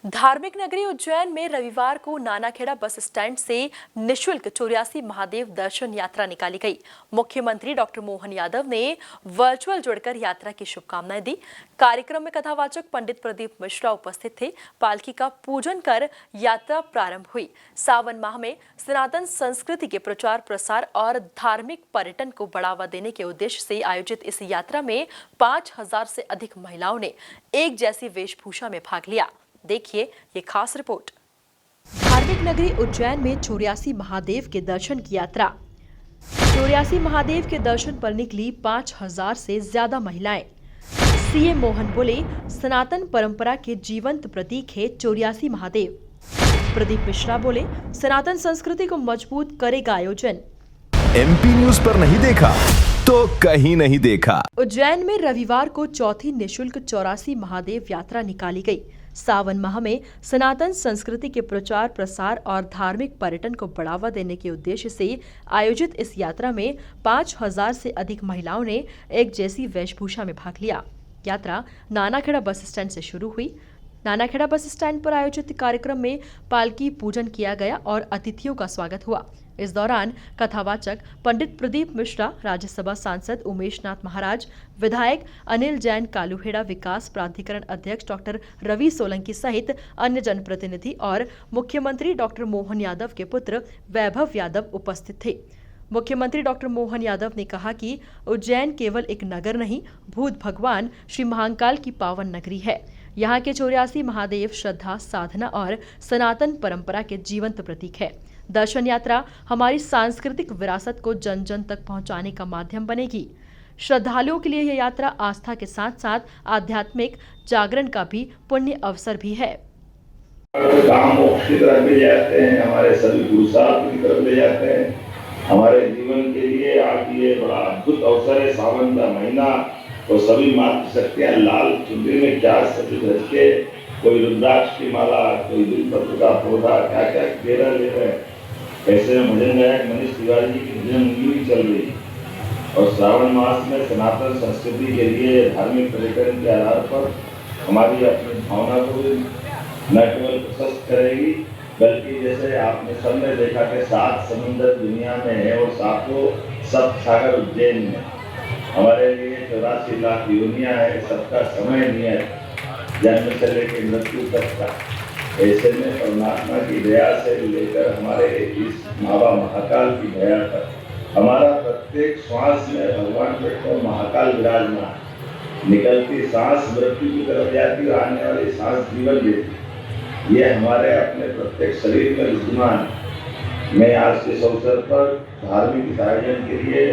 धार्मिक नगरी उज्जैन में रविवार को नानाखेड़ा बस स्टैंड से निशुल्क 84 महादेव दर्शन यात्रा निकाली गई। मुख्यमंत्री डॉक्टर मोहन यादव ने वर्चुअल जुड़कर यात्रा की शुभकामनाएं दी। कार्यक्रम में कथावाचक पंडित प्रदीप मिश्रा उपस्थित थे। पालकी का पूजन कर यात्रा प्रारंभ हुई। सावन माह में सनातन संस्कृति के प्रचार प्रसार और धार्मिक पर्यटन को बढ़ावा देने के उद्देश्य से आयोजित इस यात्रा में 5000 से अधिक महिलाओं ने एक जैसी वेशभूषा में भाग लिया। देखिए ये खास रिपोर्ट। धार्मिक नगरी उज्जैन में 84 महादेव के दर्शन की यात्रा। 84 महादेव के दर्शन पर निकली 5000 से ज्यादा महिलाएं। सीएम मोहन बोले, सनातन परंपरा के जीवंत प्रतीक है 84 महादेव। प्रदीप मिश्रा बोले, सनातन संस्कृति को मजबूत करेगा आयोजन। एमपी न्यूज पर नहीं देखा तो कहीं नहीं देखा। उज्जैन में रविवार को चौथी निशुल्क 84 महादेव यात्रा निकाली गई। सावन माह में सनातन संस्कृति के प्रचार प्रसार और धार्मिक पर्यटन को बढ़ावा देने के उद्देश्य से आयोजित इस यात्रा में 5000 से अधिक महिलाओं ने एक जैसी वेशभूषा में भाग लिया। यात्रा नानाखेड़ा बस स्टैंड से शुरू हुई। नानाखेड़ा बस स्टैंड पर आयोजित कार्यक्रम में पालकी पूजन किया गया और अतिथियों का स्वागत हुआ। इस दौरान कथावाचक पंडित प्रदीप मिश्रा, राज्यसभा सांसद उमेश नाथ महाराज, विधायक अनिल जैन, कालूहेड़ा विकास प्राधिकरण अध्यक्ष डॉक्टर रवि सोलंकी सहित अन्य जनप्रतिनिधि और मुख्यमंत्री डॉक्टर मोहन यादव के पुत्र वैभव यादव उपस्थित थे। मुख्यमंत्री डॉक्टर मोहन यादव ने कहा कि उज्जैन केवल एक नगर नहीं, भूत भगवान श्री महाकाल की पावन नगरी है। यहाँ के 84 महादेव श्रद्धा, साधना और सनातन परंपरा के जीवंत प्रतीक है। दर्शन यात्रा हमारी सांस्कृतिक विरासत को जन जन तक पहुंचाने का माध्यम बनेगी। श्रद्धालुओं के लिए यह यात्रा आस्था के साथ साथ आध्यात्मिक जागरण का भी पुण्य अवसर भी है। काम मोक्ष की तरफ ले जाते हैं, हमारे सभी पुरुषार्थ की तरफ ले जाते हैं। हमारे जीवन के लिए आज ये बड़ा अद्भुत अवसर है। सावन का महीना और सभी मातृशक्तियां लाल चुनरी में क्या सज धज के, कोई रुद्राक्ष की माला, कोई बिलपत्र का पौधा, क्या क्या घेरा ले रहे हैं। ऐसे में भजन गायक मनीष तिवारी जी की भजन मंडली चल रही और श्रावण मास में सनातन संस्कृति के लिए धार्मिक पर्यटन के आधार पर हमारी अपनी भावना को न केवल प्रशस्त करेगी, बल्कि जैसे आपने सबने देखा कि 7 समुद्र दुनिया में है और 7 सप्त सागर उज्जैन में। हमारे लिए 84 लाख योनियां है, सबका समय नियत, जन्म से लेकर मृत्यु तक का। ऐसे में परमात्मा की दया से लेकर हमारे इस बाबा महाकाल की दया तक हमारा प्रत्येक श्वास में भगवान पर महाकाल विराजमान। निकलती सांस मृत्यु की तरफ जाती और आने वाली सांस जीवन देती। ये हमारे अपने प्रत्येक शरीर में विद्यमान। मैं आज के इस अवसर पर धार्मिक आयोजन के लिए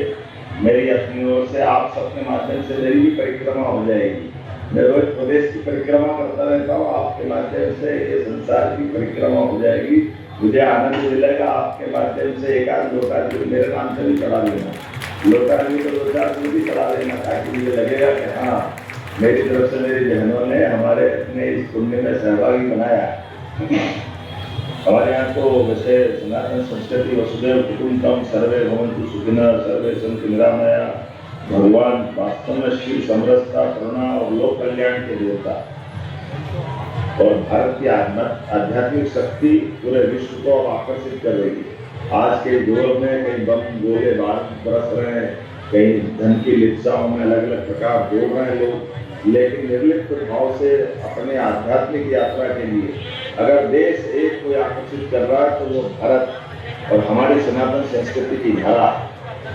मेरी अपनी ओर से आप सबके माध्यम से मेरी भी परिक्रमा हो जाएगी। मैं रोज प्रदेश की परिक्रमा करता रहता हूँ, आपके माध्यम से ये संसार की परिक्रमा हो जाएगी। मुझे आनंद मिलेगा। आपके माध्यम से एक आध लोटा दूध मेरे नाम से भी चढ़ा लेना, लोटा भी तो 2-4 दूध भी चढ़ा लेना, ताकि मुझे लगेगा कि हाँ, मेरी तरफ से मेरी बहनों ने हमारे अपने इस पुण्य में सहभागी बनाया। हमारे यहाँ तो वैसे सनातन संस्कृति वसुदेव कुटुंबकम सर्वे भवन्तु सुखिनः सर्वे सन्तु निरामया। भगवान वास्तव में शिव समरसता, करुणा और लोक कल्याण के देवता और भारत की आध्यात्मिक शक्ति पूरे विश्व को आकर्षित कर रही है। आज के दौर में कहीं बम गोले बरस रहे हैं, कहीं धन की लिप्साओं में अलग अलग प्रकार बोल रहे हैं लोग, लेकिन निर्लिप्त भाव से अपने आध्यात्मिक यात्रा के लिए अगर देश एक को आकर्षित कर रहा है तो वो भारत और हमारी सनातन संस्कृति की धारा।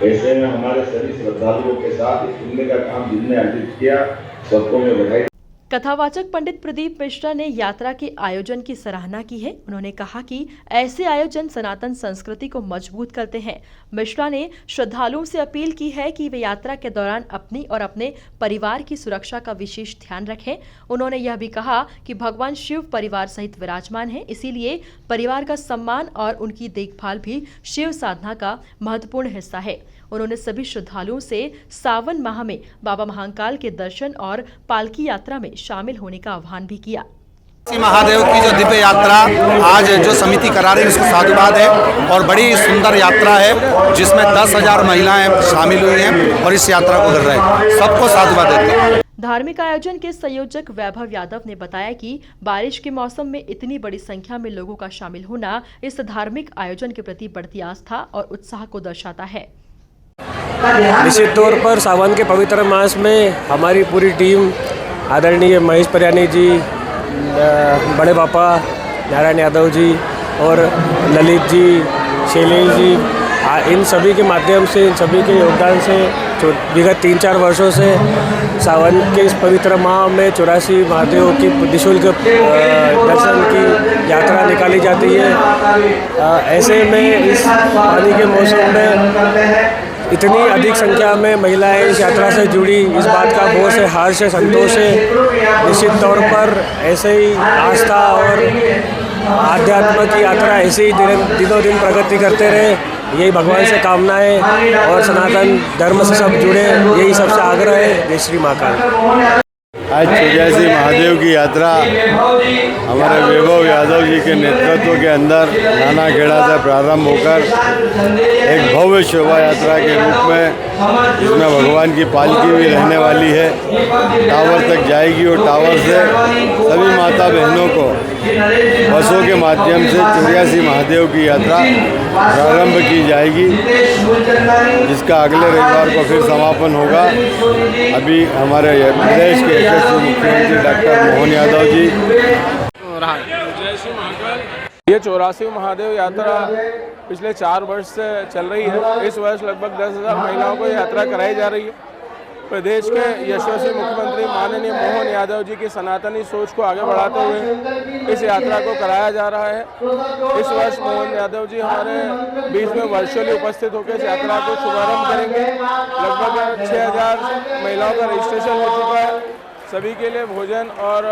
ऐसे में हमारे सभी श्रद्धालुओं के साथ इस पुण्य का काम जिनने अर्जित किया, सबको मैं बधाई। कथावाचक पंडित प्रदीप मिश्रा ने यात्रा के आयोजन की सराहना की है। उन्होंने कहा कि ऐसे आयोजन सनातन संस्कृति को मजबूत करते हैं। मिश्रा ने श्रद्धालुओं से अपील की है कि वे यात्रा के दौरान अपनी और अपने परिवार की सुरक्षा का विशेष ध्यान रखें। उन्होंने यह भी कहा कि भगवान शिव परिवार सहित विराजमान है, इसीलिए परिवार का सम्मान और उनकी देखभाल भी शिव साधना का महत्वपूर्ण हिस्सा है। उन्होंने सभी श्रद्धालुओं से सावन माह में बाबा महाकाल के दर्शन और पालकी यात्रा में शामिल होने का आह्वान भी किया। श्री महादेव की जो दिव्य यात्रा आज जो समिति करा रही है उसको साधुवाद है और बड़ी सुंदर यात्रा है जिसमें 10,000 महिलाएं शामिल हुई हैं और इस यात्रा को कर रहे हैं। सबको साधुवाद देते हैं। धार्मिक आयोजन के संयोजक वैभव यादव ने बताया कि बारिश के मौसम में इतनी बड़ी संख्या में लोगों का शामिल होना इस धार्मिक आयोजन के प्रति बढ़ती आस्था और उत्साह को दर्शाता है। निश्चित तौर पर सावन के पवित्र मास में हमारी पूरी टीम आदरणीय महेश परयानी जी, बड़े पापा नारायण यादव जी और ललित जी, शैलेश जी, इन सभी के माध्यम से, इन सभी के योगदान से विगत 3-4 वर्षों से सावन के इस पवित्र माह में 84 महादेव की निःशुल्क दर्शन की यात्रा निकाली जाती है। ऐसे में इस पानी के मौसम में इतनी अधिक संख्या में महिलाएं इस यात्रा से जुड़ी, इस बात का बहुत से हर्ष, संतोष है। निश्चित तौर पर ऐसे ही आस्था और आध्यात्म की यात्रा ऐसे ही दिनों दिन प्रगति करते रहे, यही भगवान से कामना है और सनातन धर्म से सब जुड़े, यही सबसे आग्रह है। जय श्री महाकाल। आज 84 महादेव की यात्रा हमारे वैभव यादव जी के नेतृत्व के अंदर नानाखेड़ा से प्रारंभ होकर एक भव्य शोभा यात्रा के रूप में, जिसमें भगवान की पालकी भी रहने वाली है, टावर तक जाएगी और टावर से सभी माता बहनों को बसों के माध्यम से 84 महादेव की यात्रा प्रारंभ की जाएगी, जिसका अगले रविवार को फिर समापन होगा। अभी हमारे प्रदेश के यशस्वी मुख्यमंत्री डॉक्टर मोहन यादव जी। जय श्री महाकाल। ये 84 महादेव यात्रा पिछले 4 वर्ष से चल रही है। इस वर्ष लगभग 10,000 महिलाओं को यात्रा कराई जा रही है। प्रदेश के यशस्वी मुख्यमंत्री माननीय मोहन यादव जी की सनातनी सोच को आगे बढ़ाते हुए इस यात्रा को कराया जा रहा है। इस वर्ष मोहन यादव जी हमारे बीच में वर्चुअली उपस्थित होकर इस यात्रा को शुभारंभ करेंगे। लगभग 6,000 महिलाओं का रजिस्ट्रेशन हो चुका है। सभी के लिए भोजन और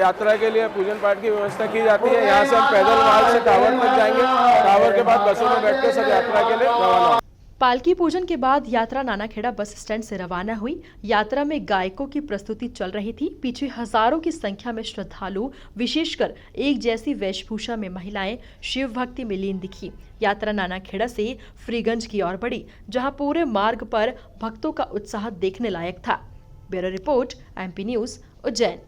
यात्रा के लिए पूजन पाठ की व्यवस्था की जाती है। यहाँ से हम पैदल मार्ग से टावर तक जाएंगे। टावर के बाद बसों में बैठकर सब यात्रा के लिए रवाना। पालकी पूजन के बाद यात्रा नानाखेड़ा बस स्टैंड से रवाना हुई। यात्रा में गायकों की प्रस्तुति चल रही थी। पीछे हजारों की संख्या में श्रद्धालु, विशेषकर एक जैसी वेशभूषा में महिलाएं शिव भक्ति में लीन दिखी। यात्रा नानाखेड़ा से फ्रीगंज की ओर बढ़ी, जहां पूरे मार्ग पर भक्तों का उत्साह देखने लायक था। Bureau report, MP news, Ujjain.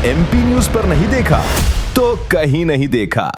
MP news पर नहीं देखा तो कहीं नहीं देखा।